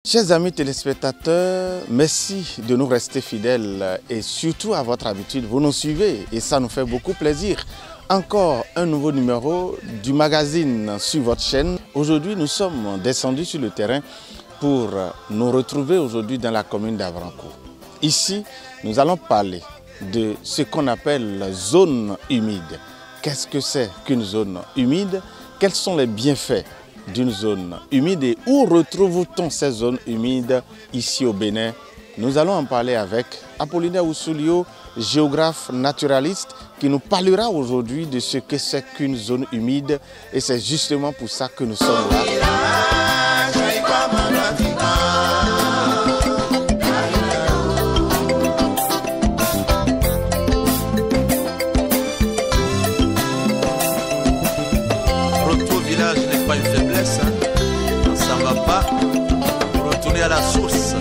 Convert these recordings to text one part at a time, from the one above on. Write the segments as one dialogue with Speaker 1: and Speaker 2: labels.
Speaker 1: Chers amis téléspectateurs, merci de nous rester fidèles et surtout à votre habitude, vous nous suivez et ça nous fait beaucoup plaisir. Encore un nouveau numéro du magazine sur votre chaîne. Aujourd'hui, nous sommes descendus sur le terrain pour nous retrouver aujourd'hui dans la commune d'Avrancourt. Ici, nous allons parler de ce qu'on appelle zone humide. Qu'est-ce que c'est qu'une zone humide? Quels sont les bienfaits d'une zone humide et où retrouve-t-on ces zones humides ici au Bénin? Nous allons en parler avec Apollinaire Oussoulio, géographe naturaliste, qui nous parlera aujourd'hui de ce que c'est qu'une zone humide et c'est justement pour ça que nous sommes là.
Speaker 2: À la source.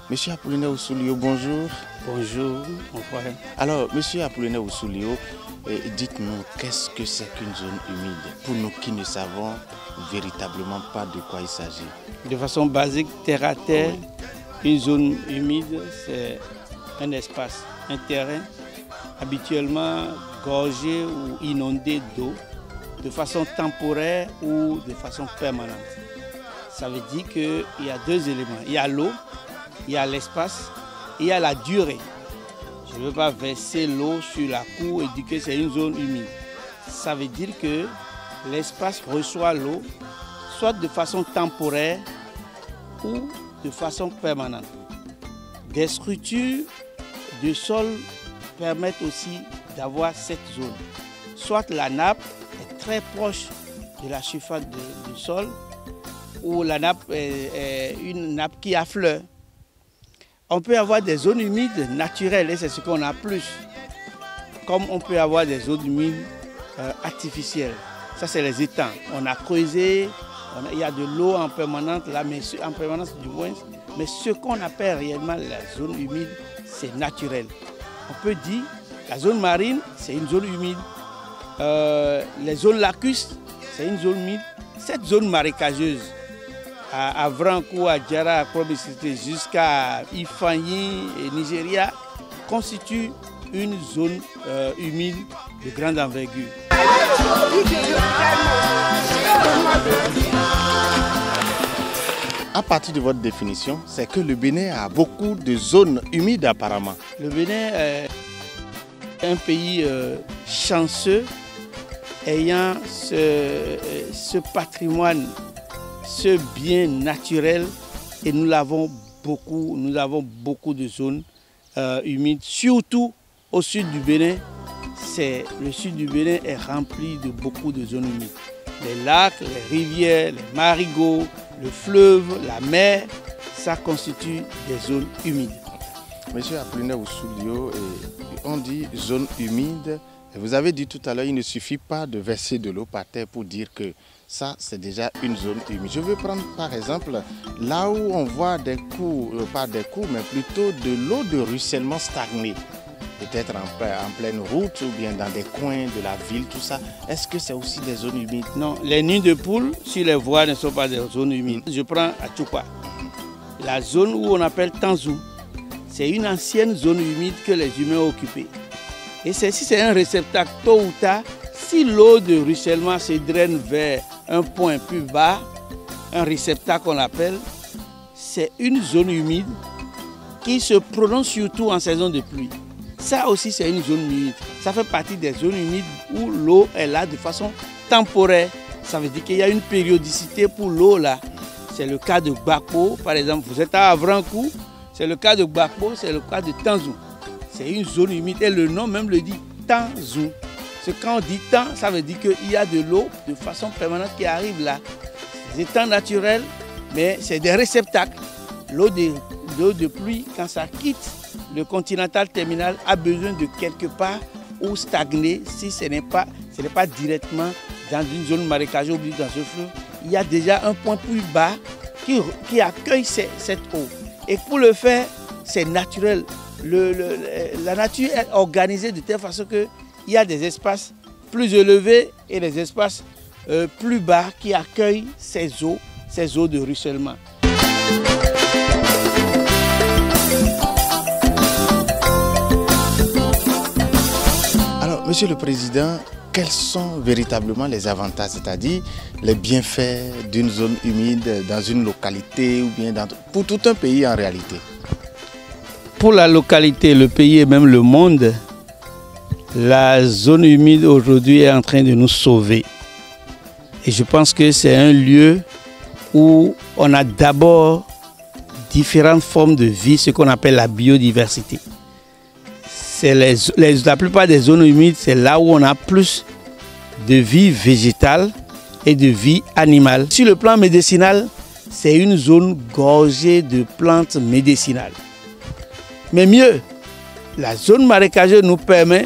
Speaker 1: Monsieur Apollinaire Oussoulio, bonjour.
Speaker 3: Bonjour, mon frère.
Speaker 1: Alors, monsieur Apollinaire Oussoulio, dites-nous, qu'est-ce que c'est qu'une zone humide? Pour nous qui ne savons véritablement pas de quoi il s'agit.
Speaker 3: De façon basique, terre à terre, une zone humide, c'est un espace, un terrain habituellement gorgé ou inondé d'eau, de façon temporaire ou de façon permanente. Ça veut dire qu'il y a deux éléments. Il y a l'eau, il y a l'espace et il y a la durée. Je ne veux pas verser l'eau sur la cour et dire que c'est une zone humide. Ça veut dire que l'espace reçoit l'eau, soit de façon temporaire ou de façon permanente. Des structures de sol permettent aussi d'avoir cette zone. Soit la nappe est très proche de la surface du sol, ou la nappe est une nappe qui affleure. On peut avoir des zones humides naturelles et c'est ce qu'on a plus. Comme on peut avoir des zones humides artificielles. Ça, c'est les étangs. On a creusé, il y a de l'eau en permanence, là, mais en permanence du moins. Mais ce qu'on appelle réellement la zone humide, c'est naturel. On peut dire la zone marine, c'est une zone humide. Les zones lacustres, c'est une zone humide. Cette zone marécageuse, à Avrancourt, à Djara, à Krobisité, jusqu'à Ifanyi et Nigeria, constitue une zone humide de grande envergure.
Speaker 1: À partir de votre définition, c'est que le Bénin a beaucoup de zones humides apparemment.
Speaker 3: Le Bénin est un pays chanceux ayant ce patrimoine, ce bien naturel, et nous avons beaucoup de zones humides, surtout au sud du Bénin. Le sud du Bénin est rempli de beaucoup de zones humides. Les lacs, les rivières, les marigots, le fleuve, la mer, ça constitue des zones humides.
Speaker 1: Monsieur Apollinaire Oussoulio, on dit zone humide. Vous avez dit tout à l'heure, il ne suffit pas de verser de l'eau par terre pour dire que ça, c'est déjà une zone humide. Je veux prendre par exemple là où on voit des cours, pas des cours, mais plutôt de l'eau de ruissellement stagnée. Peut-être en pleine route ou bien dans des coins de la ville, tout ça. Est-ce que c'est aussi des zones humides?
Speaker 3: Non, les nids de poules sur les voies ne sont pas des zones humides. Je prends Atchoupa, la zone où on appelle Tanzou. C'est une ancienne zone humide que les humains ont occupée. Et si c'est un réceptacle, tôt ou tard, si l'eau de ruissellement se draine vers un point plus bas, un réceptacle qu'on appelle, c'est une zone humide qui se prononce surtout en saison de pluie. Ça aussi, c'est une zone humide. Ça fait partie des zones humides où l'eau est là de façon temporaire. Ça veut dire qu'il y a une périodicité pour l'eau là. C'est le cas de Gbakpo, par exemple. Vous êtes à Avrancourt, c'est le cas de Gbakpo, c'est le cas de Tanzou. C'est une zone humide et le nom même le dit Tanzou. C'est quand on dit temps, ça veut dire qu'il y a de l'eau de façon permanente qui arrive là. Les étangs naturels, mais c'est des réceptacles. L'eau de pluie, quand ça quitte le continental terminal, a besoin de quelque part où stagner si ce n'est pas directement dans une zone marécageuse ou dans ce fleuve. Il y a déjà un point plus bas qui accueille cette eau. Et pour le faire, c'est naturel. La nature est organisée de telle façon qu'il y a des espaces plus élevés et des espaces plus bas qui accueillent ces eaux de ruissellement.
Speaker 1: Alors, Monsieur le Président, quels sont véritablement les avantages, c'est-à-dire les bienfaits d'une zone humide dans une localité ou bien pour tout un pays en réalité?
Speaker 3: Pour la localité, le pays et même le monde, la zone humide aujourd'hui est en train de nous sauver. Et je pense que c'est un lieu où on a d'abord différentes formes de vie, ce qu'on appelle la biodiversité. La plupart des zones humides, c'est là où on a plus de vie végétale et de vie animale. Sur le plan médicinal, c'est une zone gorgée de plantes médicinales. Mais mieux, la zone marécageuse nous permet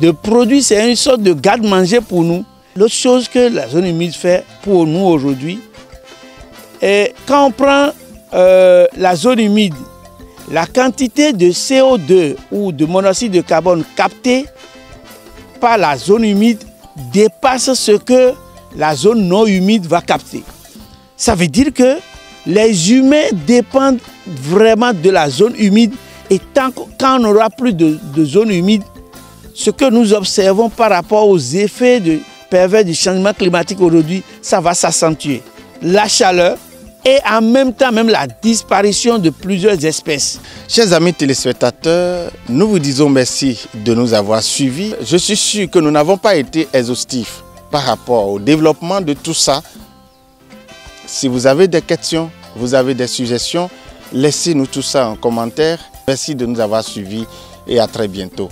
Speaker 3: de produire, c'est une sorte de garde-manger pour nous. L'autre chose que la zone humide fait pour nous aujourd'hui, et quand on prend la zone humide, la quantité de CO2 ou de monoxyde de carbone captée par la zone humide dépasse ce que la zone non humide va capter. Ça veut dire que les humains dépendent vraiment de la zone humide et quand on n'aura plus de zone humide, ce que nous observons par rapport aux effets pervers du changement climatique aujourd'hui, ça va s'accentuer. La chaleur, et en même temps même la disparition de plusieurs espèces.
Speaker 1: Chers amis téléspectateurs, nous vous disons merci de nous avoir suivis. Je suis sûr que nous n'avons pas été exhaustifs par rapport au développement de tout ça. Si vous avez des questions, vous avez des suggestions, laissez-nous tout ça en commentaire. Merci de nous avoir suivis et à très bientôt.